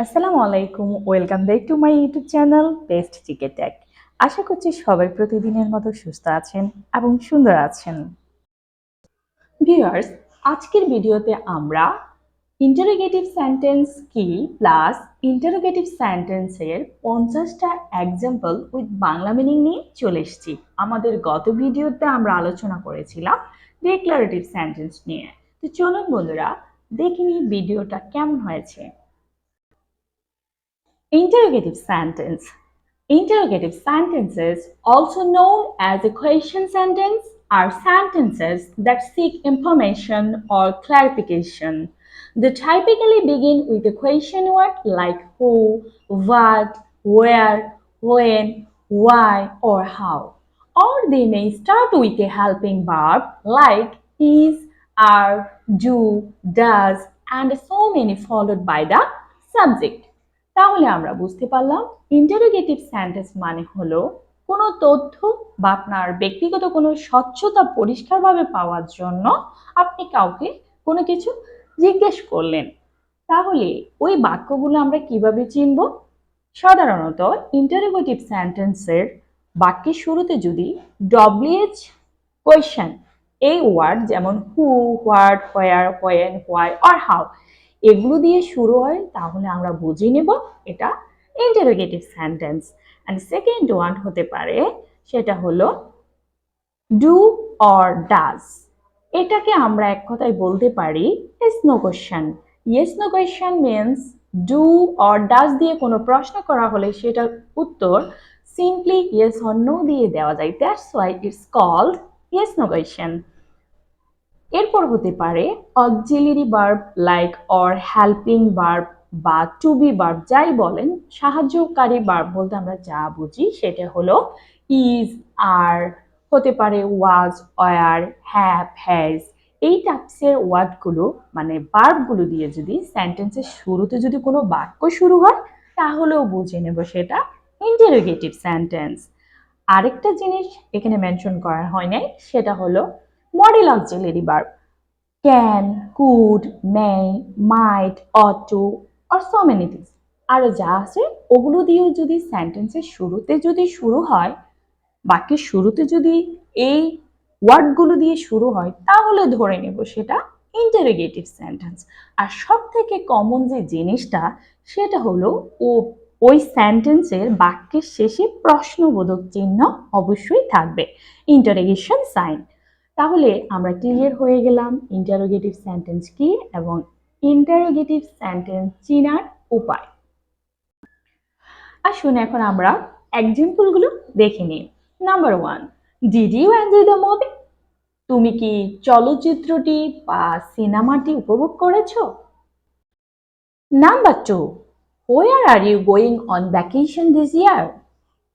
আসসালামু আলাইকুম, welcome back to my YouTube channel best GK tech. আশা করছি সবাই প্রতিদিনের মতো সুস্থ আছেন এবং সুন্দর আছেন। ভিউয়ার্স, আজকের ভিডিওতে আমরা ইন্টারোগেটিভ সেন্টেন্স কি প্লাস ইন্টারোগেটিভ সেন্টেন্সের 50টা এক্সাম্পল উইথ বাংলা মিনিং নিয়ে চলে এসেছি। আমাদের গত ভিডিওতে আমরা আলোচনা করেছিলাম ডিক্লারেটিভ সেন্টেন্স নিয়ে। তো চলুন বন্ধুরা, দেখে নিই ভিডিওটা কেমন হয়েছে। Interrogative sentence. Interrogative sentences, also known as a question sentence, are sentences that seek information or clarification. They typically begin with a question word like who, what, where, when, why, or how. Or they may start with a helping verb like is, are, do, does, and so many followed by the subject. তাহলে আমরা বুঝতে পারলাম interrogative sentence মানে হলো কোনো তথ্য বা আপনার ব্যক্তিগত কোনো স্বচ্ছতা পরিষ্কারভাবে পাওয়ার জন্য আপনি কাউকে কোনো কিছু জিজ্ঞেস করলেন। তাহলে ওই বাক্যগুলো আমরা কিভাবে চিনব? সাধারণত ইন্টারোগেটিভ সেন্টেন্সের বাক্যের শুরুতে যদি ডব্লিউএইচ কোয়েশ্চেন এই ওয়ার্ড যেমন who, what, where, when, why or how এগুলো দিয়ে শুরু হয়, তাহলে আমরা বুঝে নেব এটা interrogative sentence. And second one হতে পারে, সেটা হলো ডু অর ডাজ। এটাকে আমরা এক কথায় বলতে পারি yes no question. Yes no question means do or does দিয়ে কোনো প্রশ্ন করা হলে সেটার উত্তর সিম্পলি ইয়েস অর নো দিয়ে দেওয়া যায়। That's why it's called yes no question. এরপর হতে পারে auxiliary verb like or helping verb বা টু বি ভার্ব, যাই বলেন, সাহায্যকারী ভার্ব বলতে আমরা যা বুঝি সেটা হলো ইজ, আর, হতে পারে ওয়াজ, ওয়ার, হ্যাভ, হ্যাজ। এই টাইপসের ওয়ার্ডগুলো মানে ভার্বগুলো দিয়ে যদি সেন্টেন্সের শুরুতে যদি কোনো বাক্য শুরু হয়, তাহলেও বুঝে নেব সেটা ইন্টারোগেটিভ সেন্টেন্স। আরেকটা জিনিস এখানে মেনশন করা হয় নাই, সেটা হলো modal auxiliary verb can, could, may, might, ought to or so many things. আরো যা আছে ওগুলো দিয়েও যদি সেন্টেন্সের শুরুতে যদি শুরু হয়, বাক্যের শুরুতে যদি এই ওয়ার্ডগুলো দিয়ে শুরু হয়, তাহলে ধরে নেব সেটা ইন্টারোগেটিভ সেন্টেন্স। আর সব থেকে কমন যে জিনিসটা সেটা হলো ওই সেন্টেন্সের বাক্যের শেষে প্রশ্নবোধক চিহ্ন অবশ্যই থাকবে, ইন্টারোগেশন সাইন। তাহলে আমরা ক্লিয়ার হয়ে গেলাম ইন্টারোগেটিভ সেন্টেন্স কি এবং ইন্টারোগেটিভ সেন্টেন্স চিনার উপায়। আসুন এখন আমরা এক্সাম্পলগুলো দেখে নিই। Number 1, did you enjoy the movie? তুমি কি চলচ্চিত্রটি বা সিনেমাটি উপভোগ করেছো? Number 2, where are you going on vacation this year?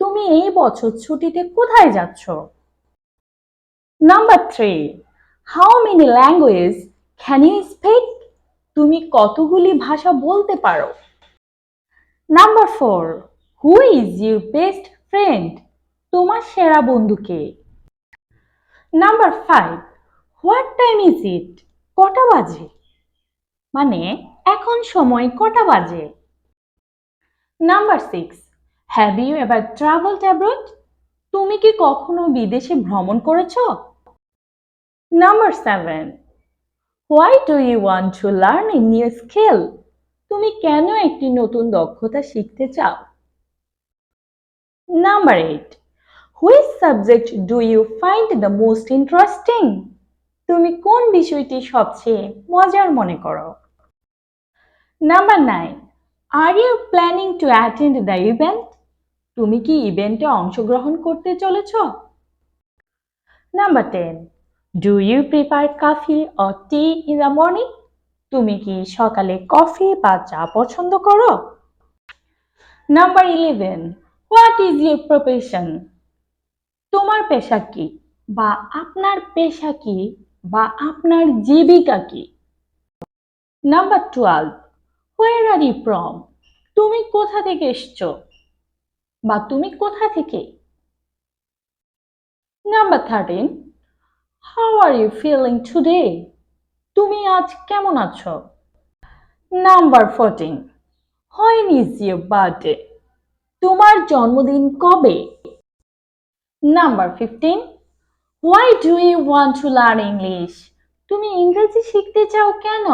তুমি এই বছর ছুটিতে কোথায় যাচ্ছ? Number 3, how many language can you speak? তুমি কতগুলি ভাষা বলতে পারো? Number 4, who is your best friend? তোমার সেরা বন্ধু কে? Number 5, what time is it? কটা বাজে? মানে এখন সময় কটা বাজে? Number 6, have you ever travelled abroad? তুমি কি কখনো বিদেশে ভ্রমণ করেছো? Number 7, why do you want to learn a new skill? তুমি কেন একটি নতুন দক্ষতা শিখতে চাও? Number 8, which subject do you find the most interesting? তুমি কোন বিষয়টি সবচেয়ে মজার মনে করো? Number 9, are you planning to attend the event? তুমি কি ইভেন্টে অংশগ্রহণ করতে চলেছ? Number 10, do you prefer coffee or T in the morning? তুমি কি সকালে কফি বা চা পছন্দ করো? Number 11, what is your profession? তোমার পেশা কি বা আপনার পেশা কি বা আপনার জীবিকা কি? Number 12, where are you from? তুমি কোথা থেকে এসছো বা তুমি কোথা থেকে? Number 13, how are you feeling today? তুমি আজ কেমন আছো? Number 14, When is your birthday? তোমার জন্মদিন কবে? Number 15. Why do you want to learn English? তুমি ইংরেজি শিখতে চাও কেন?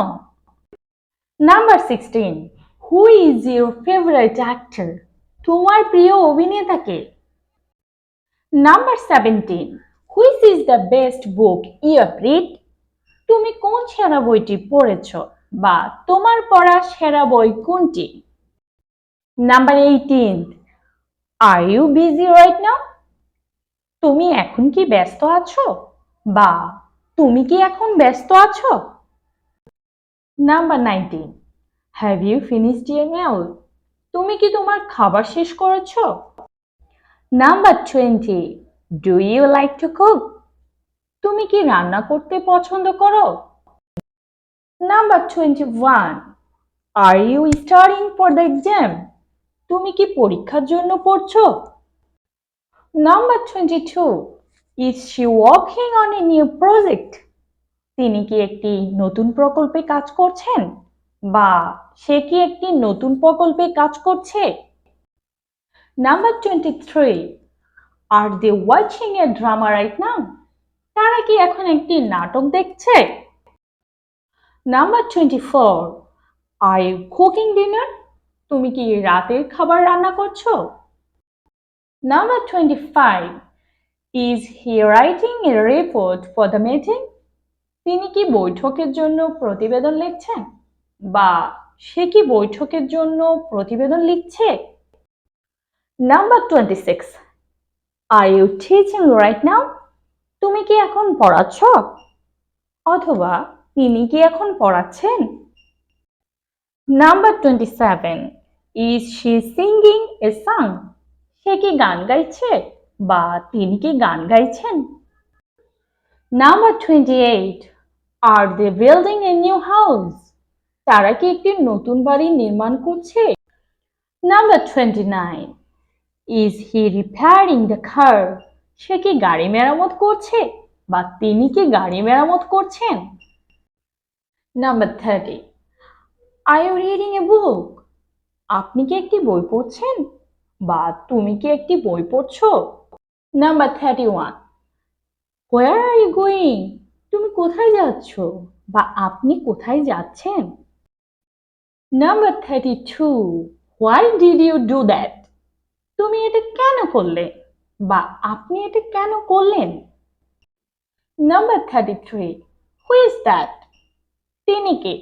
Number 16. Who is your favorite actor? তোমার প্রিয় অভিনেতা কে? Number 17. Which is the best book you have read? তুমি কোন সেরা বইটি পড়েছ বা তোমার পড়া সেরা বই কোনটি? Number 18. Are you busy right now? তুমি এখন কি ব্যস্ত আছো বা তুমি কি এখন ব্যস্ত আছো? Number 19. Have you finished your meal? তুমি কি তোমার খাবার শেষ করেছো? Number 20. Do you like to cook? তুমি কি রান্না করতে পছন্দ করো? Number 21. Are you studying for the exam? তুমি কি পরীক্ষার জন্য পড়ছো? Number 22. Is she working on a new project? তিনি কি একটি নতুন প্রকল্পে কাজ করছেন বা সে কি একটি নতুন প্রকল্পে কাজ করছে? Number 23. Are they watching a drama right now? তারা কি এখন একটি নাটক দেখছে? Number 24. Are you cooking dinner? তুমি কি রাতের খাবার রান্না করছো? Number 25. Is he writing a report for the meeting? তিনি কি বৈঠকের জন্য প্রতিবেদন লিখছেন বা সে কি বৈঠকের জন্য প্রতিবেদন লিখছে? Number 26. Are you teaching right now? তুমি কি এখন পড়াচ্ছ অথবা তিনি কি এখন পড়াচ্ছেন? Number 27. Is she singing a song? সে কি গান গাইছে বা তিনি কি গান গাইছেন? Number 28. Are they building a new house? তারা কি একটি নতুন বাড়ি নির্মাণ করছে? Number 29. Is he repairing the car? সে কি গাড়ি মেরামত করছে বা তিনি কি গাড়ি মেরামত করছেন? Number 30. Are you reading a book? আপনি কি একটি বই পড়ছেন বা তুমি কি একটি বই পড়ছো? Number 31. Where are you going? তুমি কোথায় যাচ্ছ বা আপনি কোথায় যাচ্ছেন? Number 32. Why did you do that? তুমি এটা কেন করলে বা আপনি এটা কেন করলেন? Number 33. Who is that? তিনি কে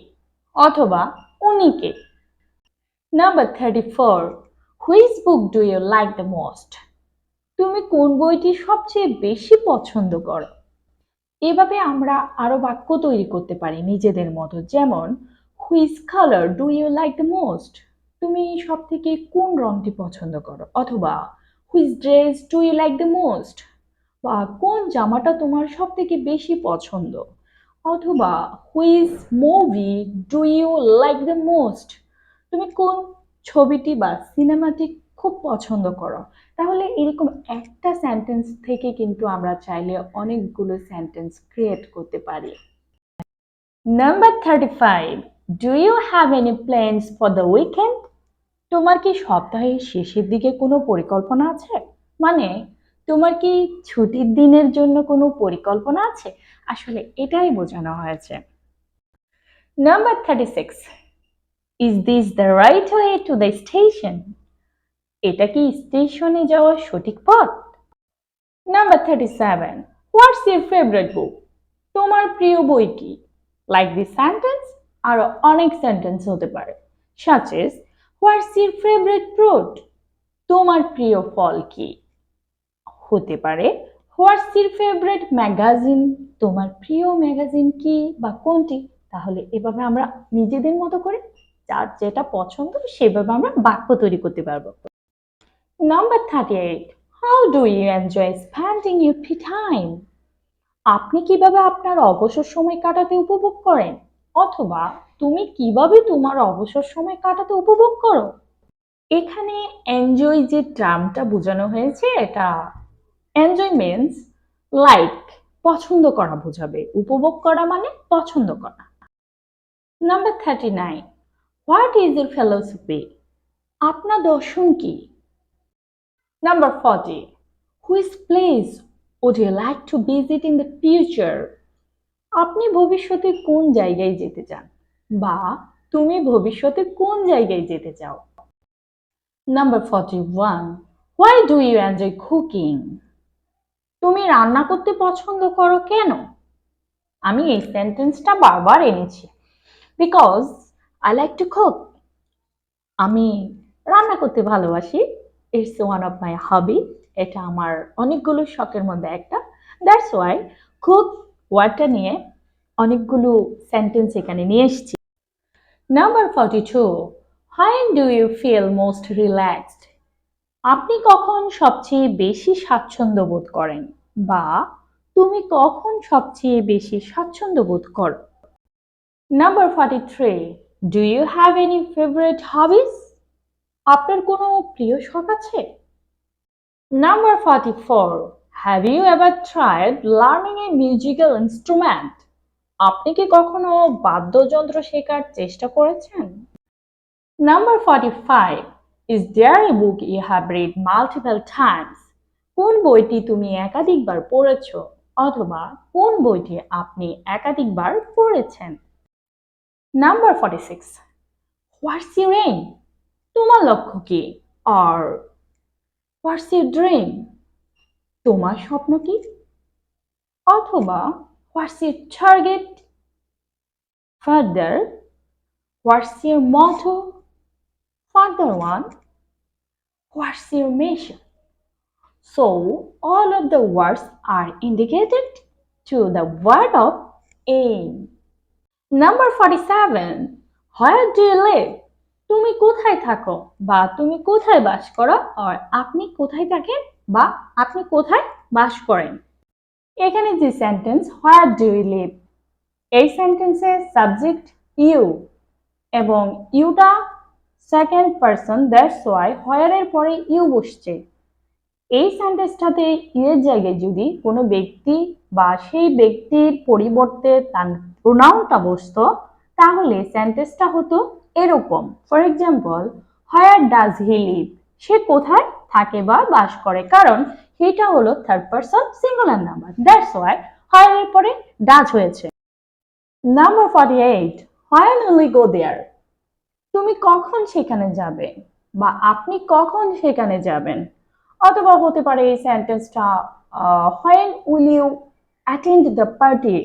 অথবা উনি কে? Number 34. Which book do you like the most? তুমি কোন বইটি সবচেয়ে বেশি পছন্দ করো? এভাবে আমরা আরো বাক্য তৈরি করতে পারি নিজেদের মতো, যেমন Which color do you like the most? তুমি সবথেকে কোন রংটি পছন্দ করো, অথবা Which dress do you like the most? বা কোন জামাটা তোমার সবথেকে বেশি পছন্দ, অথবা Which movie do you like the most? তুমি কোন ছবিটি বা সিনেমাটি খুব পছন্দ করো। তাহলে এরকম একটা সেন্টেন্স থেকে কিন্তু আমরা চাইলে অনেকগুলো সেন্টেন্স ক্রিয়েট করতে পারি। Number 35. Do you have any plans for the weekend? তোমার কি সপ্তাহের শেষের দিকে কোনো পরিকল্পনা আছে? মানে তোমার কি ছুটির দিনের জন্য কোনো পরিকল্পনা আছে? আসলে এটাই বোঝানো হয়েছে। Number 36. Is this the right way to the station? এটা কি স্টেশনে যাওয়ার সঠিক পথ? Number 37. What's your favorite book? তোমার প্রিয় বই কি? Like this sentence আরো অনেক সেন্টেন্স হতে পারে, such as What's your favorite fruit? তোমার প্রিয় ফল কি? হতে পারে What's your favorite magazine? তোমার প্রিয় ম্যাগাজিন কি বা কোনটি? তাহলে এভাবে আমরা নিজেদের মতো করে যার যেটা পছন্দ সেভাবে আমরা বাক্য তৈরি করতে পারবো। Number 38. How do you enjoy spending your free time? আপনি কিভাবে আপনার অবসর সময় কাটাতে উপভোগ করেন, অথবা তুমি কিভাবে তোমার অবসর সময় কাটাতে উপভোগ করো? এখানে এনজয় যে টার্মটা বোঝানো হয়েছে, এটা এনজয় মিন্স লাইক, পছন্দ করা বোঝাবে। উপভোগ করা মানে পছন্দ করা। Number 39. What is your philosophy? আপনার দর্শন কি? Number 40. Which place would you like to visit in the future? আপনি ভবিষ্যতে কোন জায়গায় যেতে চান? বা তুমি ভবিষ্যতে কোন জায়গায় যেতে চাও? Number 41. Why do you enjoy cooking? তুমি রান্না করতে পছন্দ করো কেন? আমি এই সেন্টেন্সটা বারবার এনেছি। Because I like to cook. আমি রান্না করতে ভালোবাসি। It's one of my hobby. এটা আমার অনেকগুলো শখের মধ্যে একটা। That's why cook ওয়ার্ডটা নিয়ে অনেকগুলো সেন্টেন্স এখানে নিয়ে এসেছি। Number 42. When do you feel most relaxed? আপনি কখন সবচেয়ে বেশি স্বাচ্ছন্দ্য বোধ করেন? বা তুমি কখন সবচেয়ে বেশি স্বাচ্ছন্দ্য বোধ করো? Number 43. Do you have any favorite hobbies? আপনার কোনো প্রিয় শখ আছে? Number 44. Have you ever tried learning a musical instrument? আপনি কি কখনো বাদ্যযন্ত্র শেখার চেষ্টা করেছেন? Number 45. Is there a book you have read multiple times? কোন বইটি তুমি একাধিকবার পড়েছো অথবা কোন বইটি আপনি একাধিকবার পড়েছেন? Number 46. What's your aim? তোমার লক্ষ্য কি? Or what's your dream? তোমার স্বপ্ন কি? অথবা what's your target? Further, what's your motto? Further one, what's your mission? So, all of the words are indicated to the word of aim. Number 47. Where do you live? তুমি কোথায় থাকো বা তুমি কোথায় বাস করো আর আপনি কোথায় থাকেন বা আপনি কোথায় বাস করেন? এখানে যে sentence where do you live, এই সেন্টেন্সে সাবজেক্ট ইউ এবং ইউটা second person, that's why where এর পরে ইউ বসছে। এই সেন্টেন্সটাতে ইউ এর জায়গায় যদি কোনো ব্যক্তি বা সেই ব্যক্তির পরিবর্তে তার প্রোনাউনটা বসতো তাহলে সেন্টেন্সটা হতো এরকম। For example, where does he live? সে কোথায় থাকে বা বাস করে, কারণ এটা হলো third person singular number, that's why where এর পরে ডাজ হয়েছে। Number 48. Where will we go there? তুমি কখন সেখানে যাবে বা আপনি কখন সেখানে যাবেন? অথবা হতে পারে এই সেন্টেন্সটা when will you attend the party?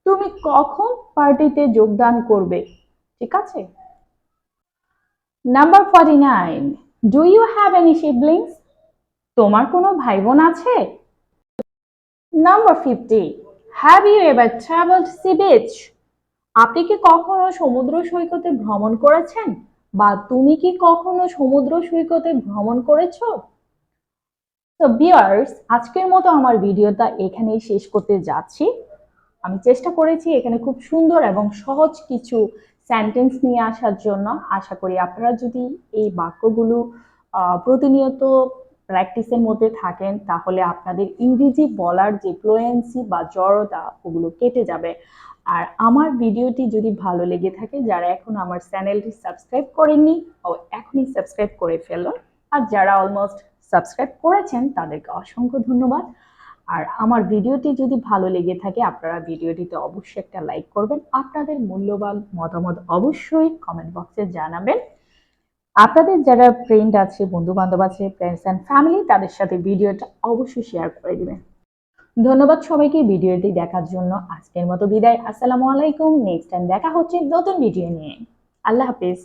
তুমি কখন পার্টিতে যোগদান করবে? ঠিক আছে। Number 49. Do you have any siblings? তোমার কোনো ভাই বোন আছে? Number 50. Have you ever traveled sea beach? আপনি কি কখনো সমুদ্র সৈকতে ভ্রমণ করেছেন বা তুমি কি কখনো সমুদ্র সৈকতে ভ্রমণ করেছো? তো ভিউয়ার্স, আজকের মতো আমার ভিডিওটা এখানেই শেষ করতে যাচ্ছি। আমি চেষ্টা করেছি এখানে খুব সুন্দর এবং সহজ কিছু সেন্টেন্স নিয়ে আসার জন্য। আশা করি আপনারা যদি এই বাক্যগুলো প্রতিনিয়ত প্র্যাকটিসের মধ্যে থাকেন তাহলে আপনাদের ইংরেজি বলার যে ফ্লুয়েন্সি বা জড়তা ওগুলো কেটে যাবে। আর আমার ভিডিওটি যদি ভালো লেগে থাকে, যারা এখন আমার চ্যানেলটি সাবস্ক্রাইব করেননি ও এখনই সাবস্ক্রাইব করে ফেলুন, আর যারা অলমোস্ট সাবস্ক্রাইব করেছেন তাদেরকে অসংখ্য ধন্যবাদ। আর আমার ভিডিওটি যদি ভালো লেগে থাকে আপনারা ভিডিওটিতে অবশ্যই একটা লাইক করবেন, আপনাদের মূল্যবান মতামত অবশ্যই কমেন্ট বক্সে জানাবেন। আপনাদের যারা ফ্রেন্ড আছে, বন্ধু বান্ধব আছে, ফ্রেন্ডস অ্যান্ড ফ্যামিলি, তাদের সাথে ভিডিওটা অবশ্যই শেয়ার করে দিবেন। ধন্যবাদ সবাইকে ভিডিওটি দেখার জন্য। আজকের মতো বিদায়। আসসালামু আলাইকুম। নেক্সট টাইম দেখা হচ্ছে নতুন ভিডিও নিয়ে। আল্লাহ হাফেজ।